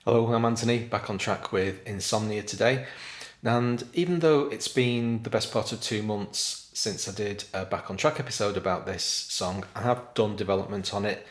Hello, I'm Anthony, back on track with Insomnia today. And even though it's been the best part of 2 months since I did a back on track episode about this song, I have done development on it.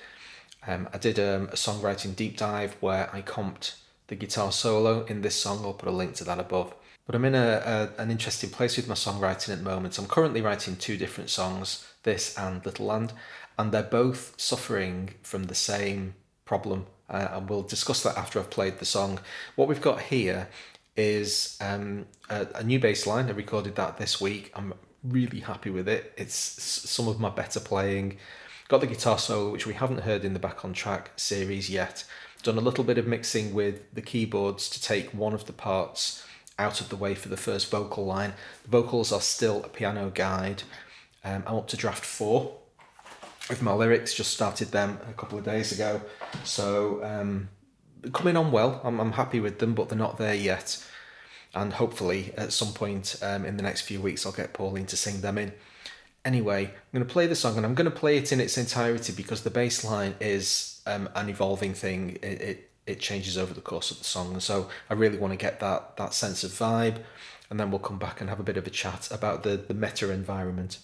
I did a songwriting deep dive where I comped the guitar solo in this song. I'll put a link to that above. But I'm in an interesting place with my songwriting at the moment. I'm currently writing two different songs, this and Little Land, and they're both suffering from the same problem. And we'll discuss that after I've played the song. What we've got here is a new bass line. I recorded that this week. I'm really happy with it. It's some of my better playing. Got the guitar solo, which we haven't heard in the Back on Track series yet. Done a little bit of mixing with the keyboards to take one of the parts out of the way for the first vocal line. The vocals are still a piano guide. I'm up to draft 4 with my lyrics, just started them a couple of days ago. So coming on well, I'm happy with them, but they're not there yet. And hopefully at some point in the next few weeks I'll get Pauline to sing them in. Anyway, I'm going to play the song, and I'm going to play it in its entirety because the bass line is an evolving thing. It changes over the course of the song, and so I really want to get that sense of vibe, and then we'll come back and have a bit of a chat about the meta environment.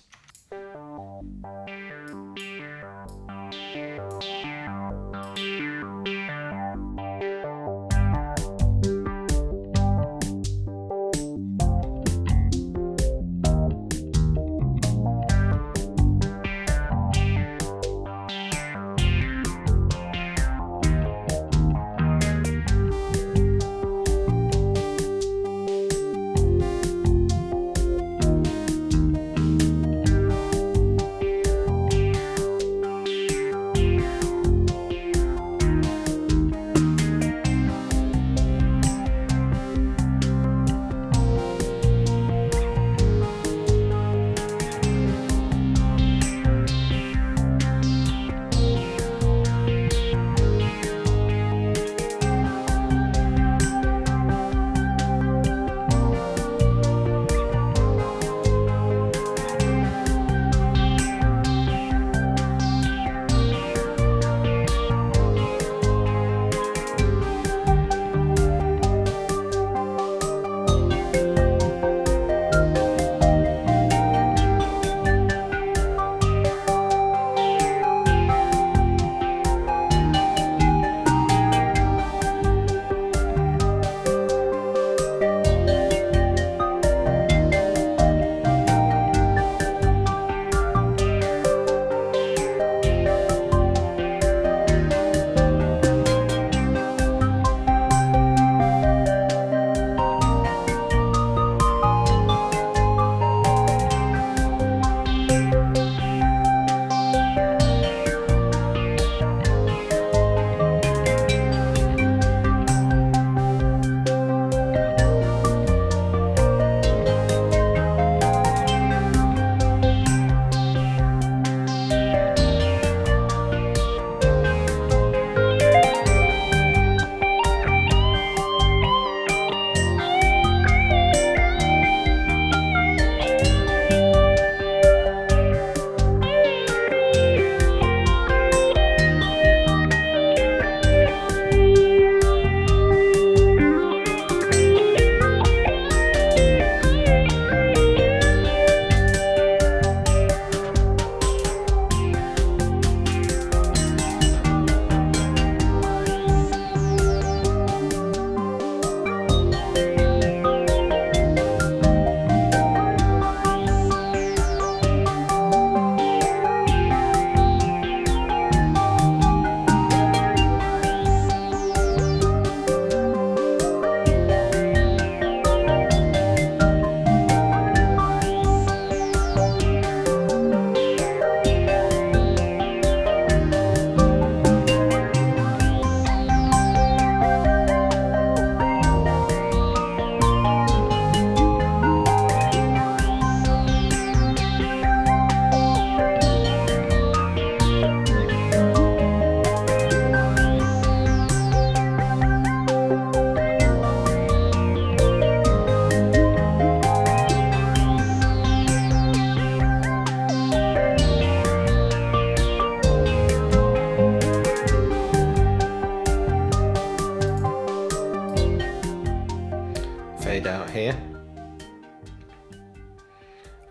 fade out here.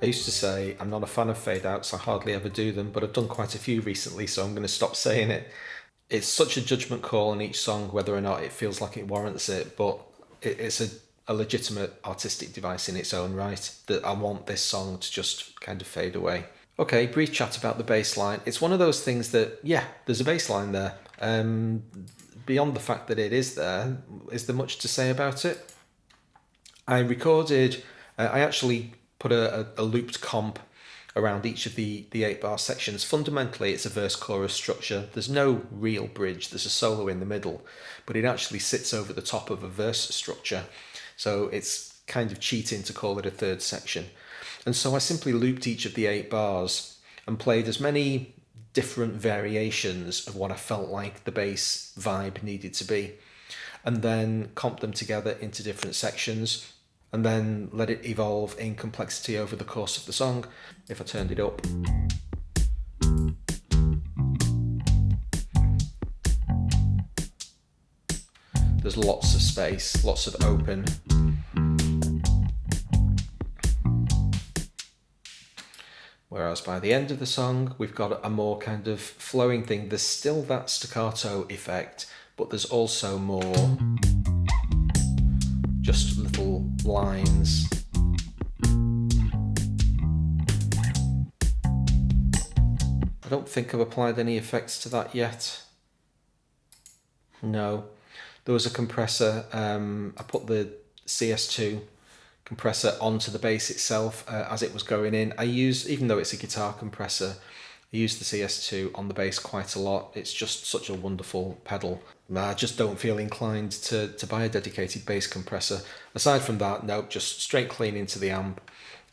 I used to say I'm not a fan of fade outs, I hardly ever do them, but I've done quite a few recently, so I'm going to stop saying it. It's such a judgment call on each song whether or not it feels like it warrants it, but it's a legitimate artistic device in its own right, that I want this song to just kind of fade away. Okay, brief chat about the bass line. It's one of those things that, yeah, there's a bass line there. Beyond the fact that it is there much to say about it? I actually put a looped comp around each of the 8-bar sections. Fundamentally, it's a verse-chorus structure. There's no real bridge. There's a solo in the middle, but it actually sits over the top of a verse structure. So it's kind of cheating to call it a third section. And so I simply looped each of the 8 bars and played as many different variations of what I felt like the bass vibe needed to be, and then comped them together into different sections, and then let it evolve in complexity over the course of the song. If I turned it up, there's lots of space, lots of open. Whereas by the end of the song, we've got a more kind of flowing thing. There's still that staccato effect, but there's also more just little lines. I don't think I've applied any effects to that yet. No. There was a compressor. I put the CS2 compressor onto the bass itself as it was going in. Even though it's a guitar compressor, I use the CS2 on the bass quite a lot. It's just such a wonderful pedal. I just don't feel inclined to buy a dedicated bass compressor. Aside from that, nope, just straight clean into the amp,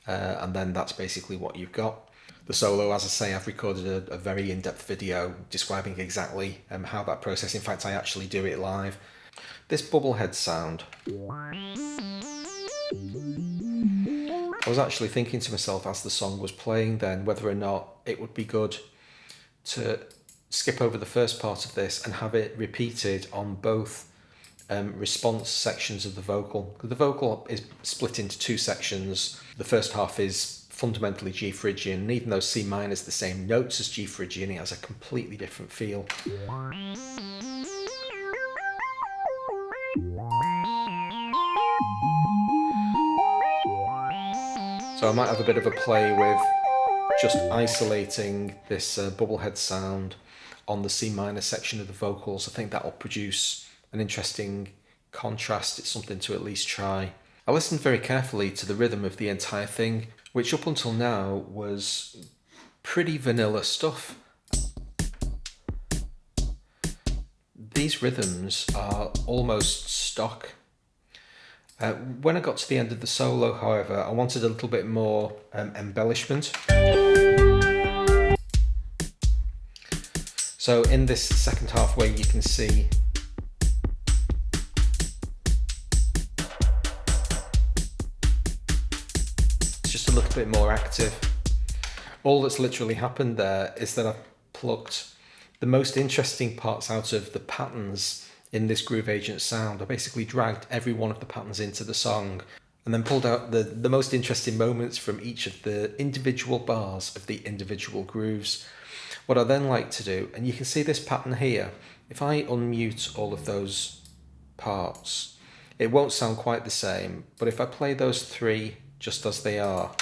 and then that's basically what you've got. The solo, as I say, I've recorded a very in-depth video describing exactly how that process. In fact, I actually do it live. This bubblehead sound. I was actually thinking to myself as the song was playing then whether or not it would be good to skip over the first part of this and have it repeated on both response sections of the vocal. The vocal is split into 2 sections. The first half is fundamentally G Phrygian, and even though C minor is the same notes as G Phrygian, it has a completely different feel. So I might have a bit of a play with just isolating this bubblehead sound on the C minor section of the vocals. I think that'll produce an interesting contrast. It's something to at least try. I listened very carefully to the rhythm of the entire thing, which up until now was pretty vanilla stuff. These rhythms are almost stock. When I got to the end of the solo, however, I wanted a little bit more embellishment. So in this second half where you can see it's just a little bit more active. All that's literally happened there is that I've plucked the most interesting parts out of the patterns in this Groove Agent sound. I basically dragged every one of the patterns into the song and then pulled out the most interesting moments from each of the individual bars of the individual grooves. What I then like to do, and you can see this pattern here, if I unmute all of those parts, it won't sound quite the same, but if I play those 3 just as they are,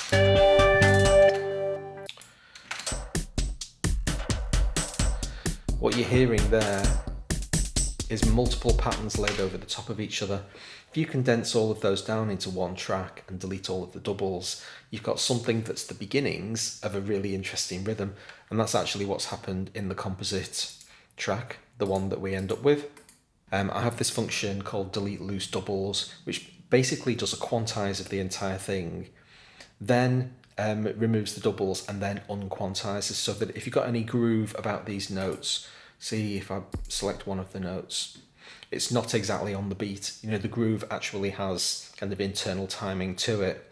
what you're hearing there is multiple patterns laid over the top of each other. If you condense all of those down into one track and delete all of the doubles, you've got something that's the beginnings of a really interesting rhythm, and that's actually what's happened in the composite track, the one that we end up with. I have this function called delete loose doubles, which basically does a quantize of the entire thing, then removes the doubles and then unquantizes, so that if you've got any groove about these notes, see if I select one of the notes, it's not exactly on the beat. The groove actually has kind of internal timing to it,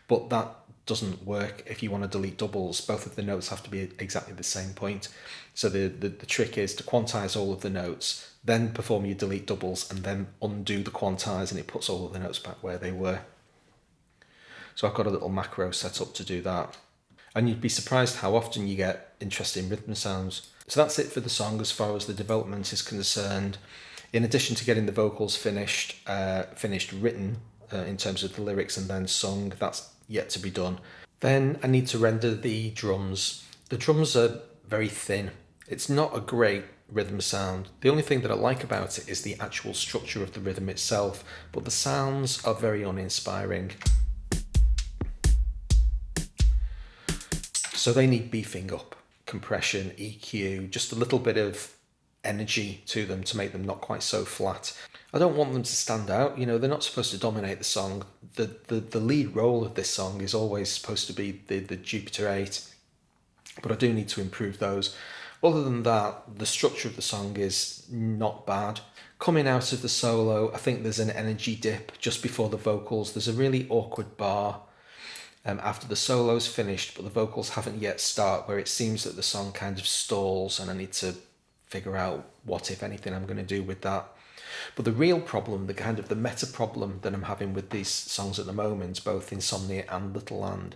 but that doesn't work if you want to delete doubles. Both of the notes have to be exactly the same point. So the trick is to quantize all of the notes, then perform your delete doubles, and then undo the quantize, and it puts all of the notes back where they were. So I've got a little macro set up to do that. And you'd be surprised how often you get interesting rhythm sounds. So that's it for the song as far as the development is concerned. In addition to getting the vocals finished written in terms of the lyrics and then sung, that's yet to be done. Then I need to render the drums. The drums are very thin. It's not a great rhythm sound. The only thing that I like about it is the actual structure of the rhythm itself, but the sounds are very uninspiring. So they need beefing up, compression, EQ, just a little bit of energy to them to make them not quite so flat. I don't want them to stand out, they're not supposed to dominate the song. The lead role of this song is always supposed to be the Jupiter 8, but I do need to improve those. Other than that, the structure of the song is not bad. Coming out of the solo, I think there's an energy dip just before the vocals. There's a really awkward bar after the solo's finished, but the vocals haven't yet started, where it seems that the song kind of stalls, and I need to figure out what, if anything, I'm going to do with that. But the real problem, the meta problem that I'm having with these songs at the moment, both Insomnia and Little Land,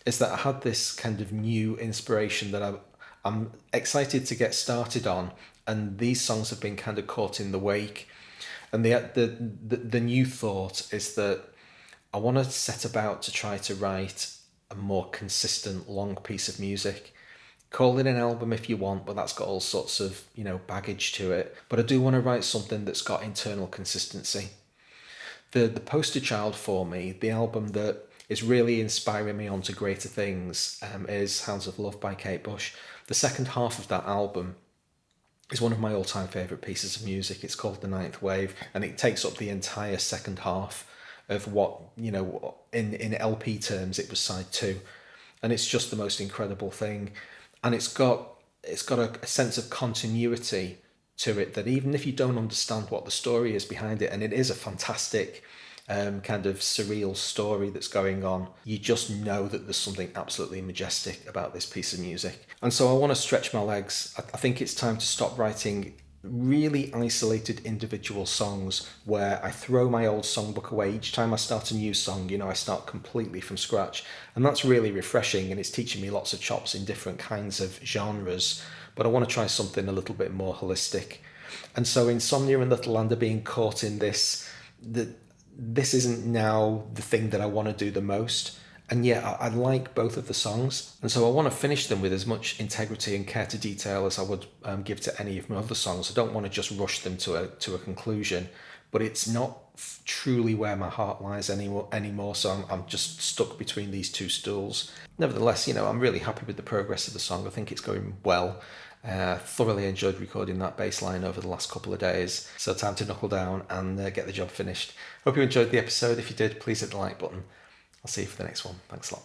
is that I had this kind of new inspiration that I'm excited to get started on, and these songs have been kind of caught in the wake. And the new thought is that I want to set about to try to write a more consistent long piece of music. Call it an album if you want, but that's got all sorts of, baggage to it. But I do want to write something that's got internal consistency. The poster child for me, the album that is really inspiring me on to greater things, is Hounds of Love by Kate Bush. The second half of that album is one of my all-time favourite pieces of music. It's called The Ninth Wave, and it takes up the entire second half of what, in LP terms, it was side 2. And it's just the most incredible thing. And it's got a sense of continuity to it that even if you don't understand what the story is behind it, and it is a fantastic kind of surreal story that's going on, you just know that there's something absolutely majestic about this piece of music. And so I want to stretch my legs. I think it's time to stop writing really isolated individual songs where I throw my old songbook away. Each time I start a new song, I start completely from scratch. And that's really refreshing, and it's teaching me lots of chops in different kinds of genres. But I want to try something a little bit more holistic. And so Insomnia and Little Land are being caught in this, this isn't now the thing that I want to do the most. And yet I like both of the songs, and so I want to finish them with as much integrity and care to detail as I would give to any of my other songs. I don't want to just rush them to a conclusion, but it's not truly where my heart lies anymore. So I'm just stuck between these two stools. Nevertheless, I'm really happy with the progress of the song. I think it's going well. Thoroughly enjoyed recording that bass line over the last couple of days. So time to knuckle down and get the job finished. Hope you enjoyed the episode. If you did, please hit the like button. I'll see you for the next one. Thanks a lot.